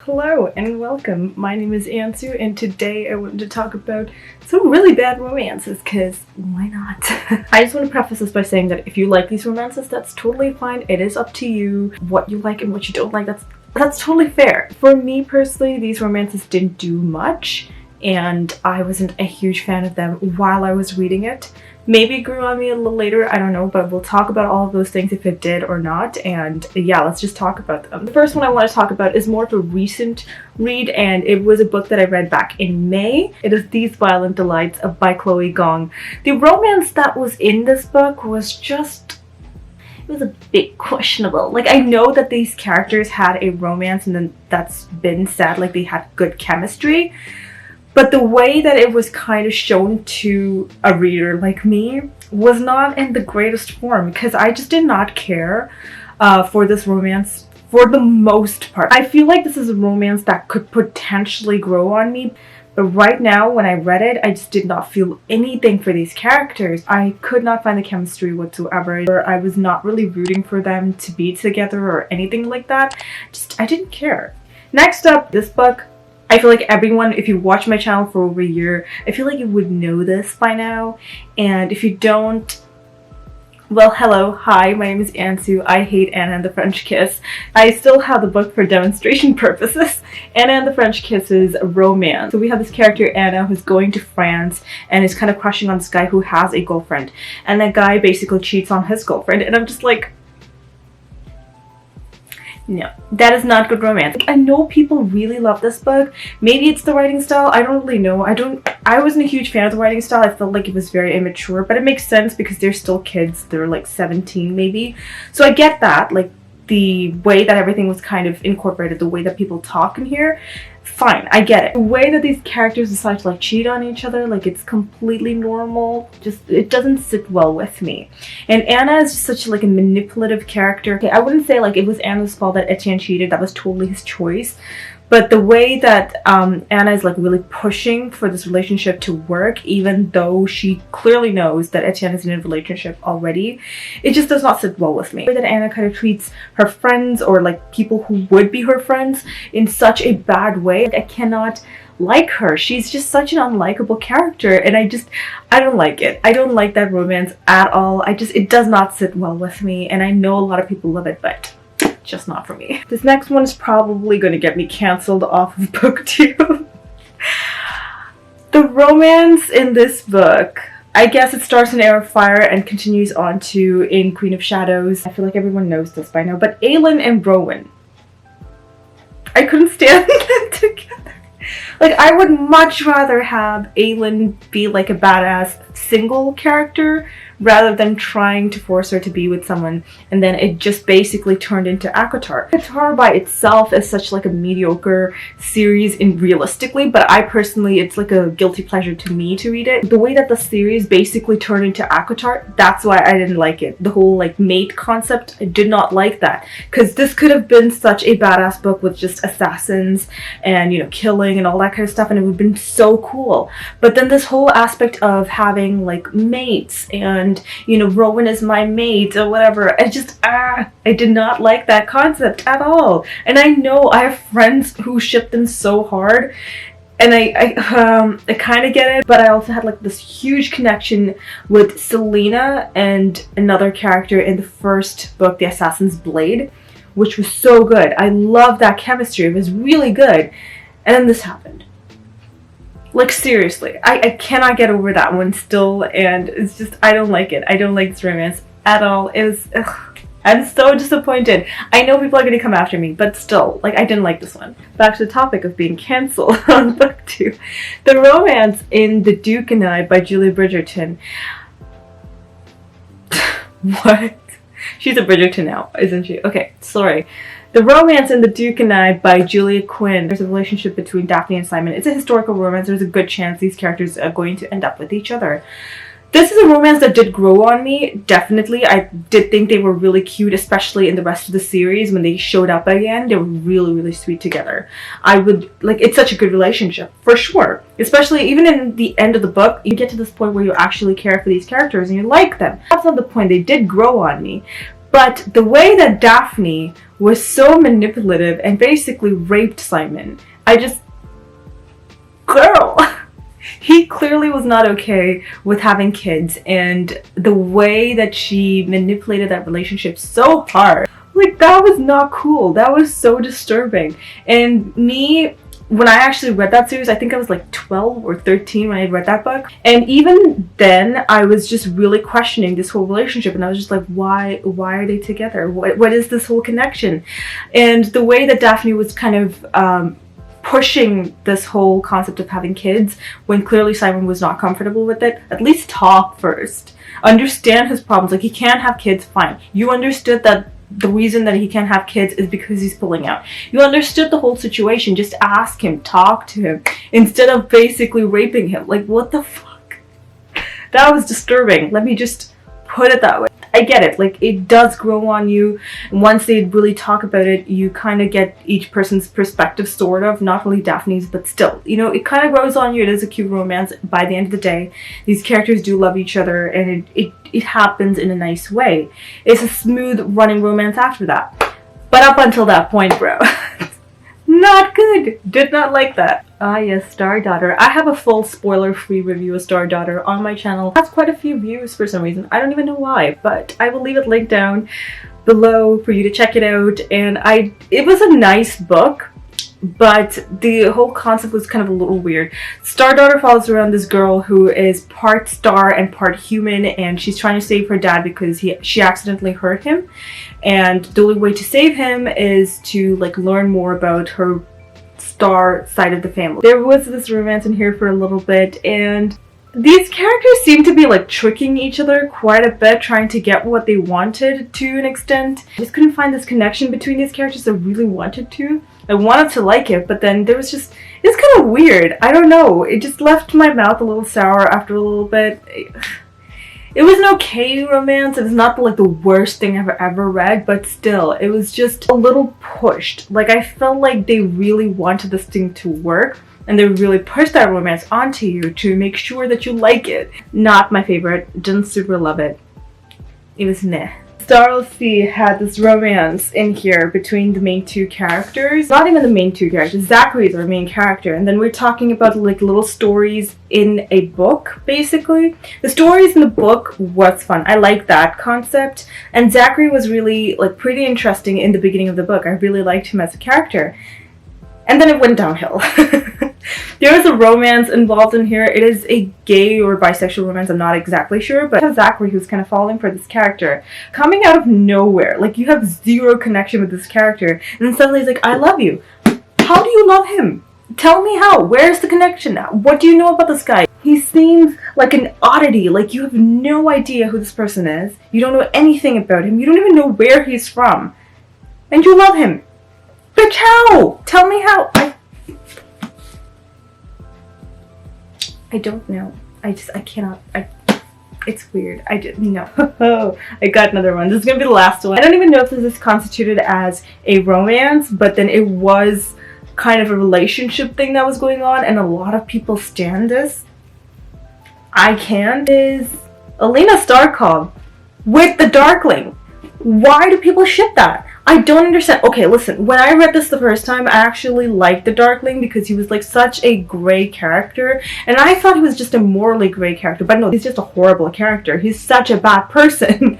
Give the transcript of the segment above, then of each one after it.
Hello and welcome. My name is Ansu and today I wanted to talk about some really bad romances because why not? I just want to preface this by saying that if you like these romances, that's totally fine. It is up to you what you like and what you don't like. That's totally fair. For me personally, these romances didn't do much and I wasn't a huge fan of them while I was reading it. Maybe it grew on me a little later, I don't know, but we'll talk about all of those things if it did or not, and yeah, let's just talk about them. The first one I want to talk about is more of a recent read, and it was a book that I read back in May. It is These Violent Delights by Chloe Gong. The romance that was in this book was just... it was a bit questionable. Like, I know that these characters had a romance and then that's been said, like they had good chemistry, but the way that it was kind of shown to a reader like me was not in the greatest form because I just did not care for this romance for the most part. I feel like this is a romance that could potentially grow on me, but right now when I read it, I just did not feel anything for these characters. I could not find the chemistry whatsoever. I was not really rooting for them to be together or anything like that. I didn't care. Next up, this book. I feel like everyone, if you watch my channel for over a year, I feel like you would know this by now. And if you don't, well, hello, hi, my name is Ansu. I hate Anna and the French Kiss. I still have the book for demonstration purposes. Anna and the French Kiss is a romance. So we have this character, Anna, who's going to France and is kind of crushing on this guy who has a girlfriend. And that guy basically cheats on his girlfriend. And I'm just like, no, that is not good romance. I know people really love this book. Maybe it's the writing style. I don't really know. I wasn't a huge fan of the writing style. I felt like it was very immature, but it makes sense because they're still kids. They're like 17 maybe. So I get that. Like the way that everything was kind of incorporated, the way that people talk in here, fine, I get it. The way that these characters decide to like cheat on each other, like it's completely normal, just it doesn't sit well with me. And Anna is just such like a manipulative character. Okay, I wouldn't say like it was Anna's fault that Etienne cheated, that was totally his choice. But the way that Anna is like really pushing for this relationship to work, even though she clearly knows that Etienne is in a relationship already, it just does not sit well with me. The way that Anna kind of treats her friends or like people who would be her friends in such a bad way. Like, I cannot like her. She's just such an unlikable character and I don't like it. I don't like that romance at all. It does not sit well with me, and I know a lot of people love it, but just not for me. This next one is probably going to get me cancelled off of BookTube. The romance in this book, I guess it starts in Heir of Fire and continues on to in Queen of Shadows. I feel like everyone knows this by now, but Aelin and Rowan, I couldn't stand them together. Like, I would much rather have Aelin be like a badass single character rather than trying to force her to be with someone, and then it just basically turned into ACOTAR. ACOTAR by itself is such like a mediocre series realistically, but I personally, it's like a guilty pleasure to me to read it. The way that the series basically turned into ACOTAR, that's why I didn't like it. The whole like mate concept, I did not like that, because this could have been such a badass book with just assassins and, you know, killing and all that kind of stuff, and it would have been so cool. But then this whole aspect of having like mates and, you know, Rowan is my mate or whatever, I did not like that concept at all. And I know I have friends who ship them so hard, and I kind of get it, but I also had like this huge connection with Selena and another character in the first book, The Assassin's Blade, which was so good. I love that chemistry. It was really good. And then this happened. Like, seriously, I cannot get over that one still, and it's just, I don't like it. I don't like this romance at all. It was, ugh, I'm so disappointed. I know people are going to come after me, but still, like, I didn't like this one. Back to the topic of being cancelled on BookTube. The romance in The Duke and I by Julia Bridgerton. What? She's a Bridgerton now, isn't she? Okay, sorry. The romance in The Duke and I by Julia Quinn. There's a relationship between Daphne and Simon. It's a historical romance. There's a good chance these characters are going to end up with each other. This is a romance that did grow on me, definitely. I did think they were really cute, especially in the rest of the series. When they showed up again, they were really, really sweet together. It's such a good relationship, for sure. Especially even in the end of the book, you get to this point where you actually care for these characters and you like them. That's not the point. They did grow on me. But the way that Daphne was so manipulative and basically raped Simon, girl, he clearly was not okay with having kids, and the way that she manipulated that relationship so hard, like, that was not cool. That was so disturbing. And me, when I actually read that series, I think I was like 12 or 13 when I read that book. And even then, I was just really questioning this whole relationship. And I was just like, why are they together? What is this whole connection? And the way that Daphne was kind of pushing this whole concept of having kids when clearly Simon was not comfortable with it. At least talk first. Understand his problems. Like, he can't have kids, fine. You understood that the reason that he can't have kids is because he's pulling out. You understood the whole situation. Just ask him, talk to him, instead of basically raping him. Like, what the fuck? That was disturbing. Let me just put it that way. I get it, like, it does grow on you, and once they really talk about it, you kind of get each person's perspective, sort of, not really Daphne's, but still, you know, it kind of grows on you. It is a cute romance. By the end of the day, these characters do love each other, and it happens in a nice way. It's a smooth running romance after that, but up until that point, bro, not good. Did not like that. Ah yes, Stardaughter. I have a full spoiler-free review of Stardaughter on my channel. It has quite a few views for some reason. I don't even know why, but I will leave it linked down below for you to check it out. And it was a nice book, but the whole concept was kind of a little weird. Stardaughter follows around this girl who is part star and part human, and she's trying to save her dad because she accidentally hurt him. And the only way to save him is to, like, learn more about her star side of the family. There was this romance in here for a little bit, and these characters seem to be, like, tricking each other quite a bit, trying to get what they wanted to an extent. I just couldn't find this connection between these characters I really wanted to. I wanted to like it, but then there was just, it's kind of weird. I don't know. It just left my mouth a little sour after a little bit. It was an okay romance. It was not like the worst thing I've ever read, but still, it was just a little pushed. Like, I felt like they really wanted this thing to work, and they really pushed that romance onto you to make sure that you like it. Not my favorite. Didn't super love it. It was meh. Star Sea had this romance in here between the main two characters. Not even the main two characters. Zachary is our main character. And then we're talking about, like, little stories in a book, basically. The stories in the book was fun. I like that concept. And Zachary was really, like, pretty interesting in the beginning of the book. I really liked him as a character. And then it went downhill. There is a romance involved in here. It is a gay or bisexual romance, I'm not exactly sure, but you have Zachary who's kind of falling for this character. Coming out of nowhere, like, you have zero connection with this character, and then suddenly he's like, I love you. How do you love him? Tell me how. Where's the connection now? What do you know about this guy? He seems like an oddity, like you have no idea who this person is. You don't know anything about him. You don't even know where he's from. And you love him. Bitch, how? Tell me how. I don't know. I cannot. It's weird. I didn't know. I got another one. This is gonna be the last one. I don't even know if this is constituted as a romance, but then it was kind of a relationship thing that was going on, and a lot of people stand this. I can. Is Alina Starkov with the Darkling. Why do people ship that? I don't understand. Okay, listen, when I read this the first time, I actually liked the Darkling because he was, like, such a gray character, and I thought he was just a morally gray character, but no, he's just a horrible character. He's such a bad person.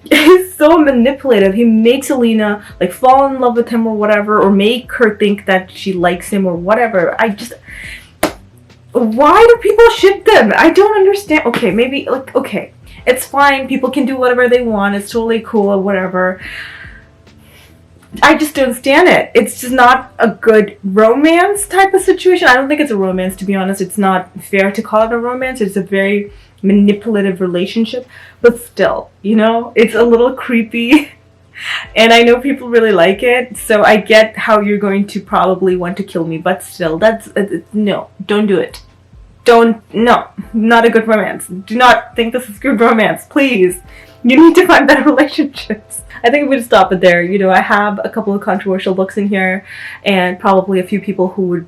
He's so manipulative. He makes Alina, like, fall in love with him or whatever, or make her think that she likes him or whatever. Why do people ship them? I don't understand. Okay, maybe, like, okay, it's fine. People can do whatever they want. It's totally cool or whatever. I just don't stand it. It's just not a good romance type of situation. I don't think it's a romance, to be honest. It's not fair to call it a romance. It's a very manipulative relationship. But still, you know, it's a little creepy. And I know people really like it. So I get how you're going to probably want to kill me. But still, no, don't do it. No, not a good romance. Do not think this is good romance, please. You need to find better relationships. I think we would stop it there. You know, I have a couple of controversial books in here, and probably a few people who would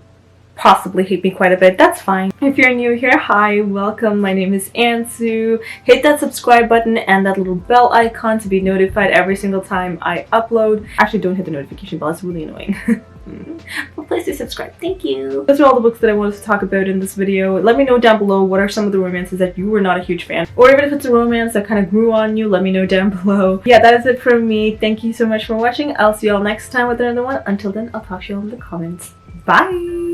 possibly hate me quite a bit. That's fine. If you're new here, hi, welcome. My name is Ansu. Hit that subscribe button and that little bell icon to be notified every single time I upload. Actually, don't hit the notification bell. It's really annoying. But please do subscribe. Thank you. Those are all the books that I wanted to talk about in this video. Let me know down below what are some of the romances that you were not a huge fan. Or even if it's a romance that kind of grew on you, let me know down below. Yeah, that is it from me. Thank you so much for watching. I'll see you all next time with another one. Until then, I'll talk to you all in the comments. Bye!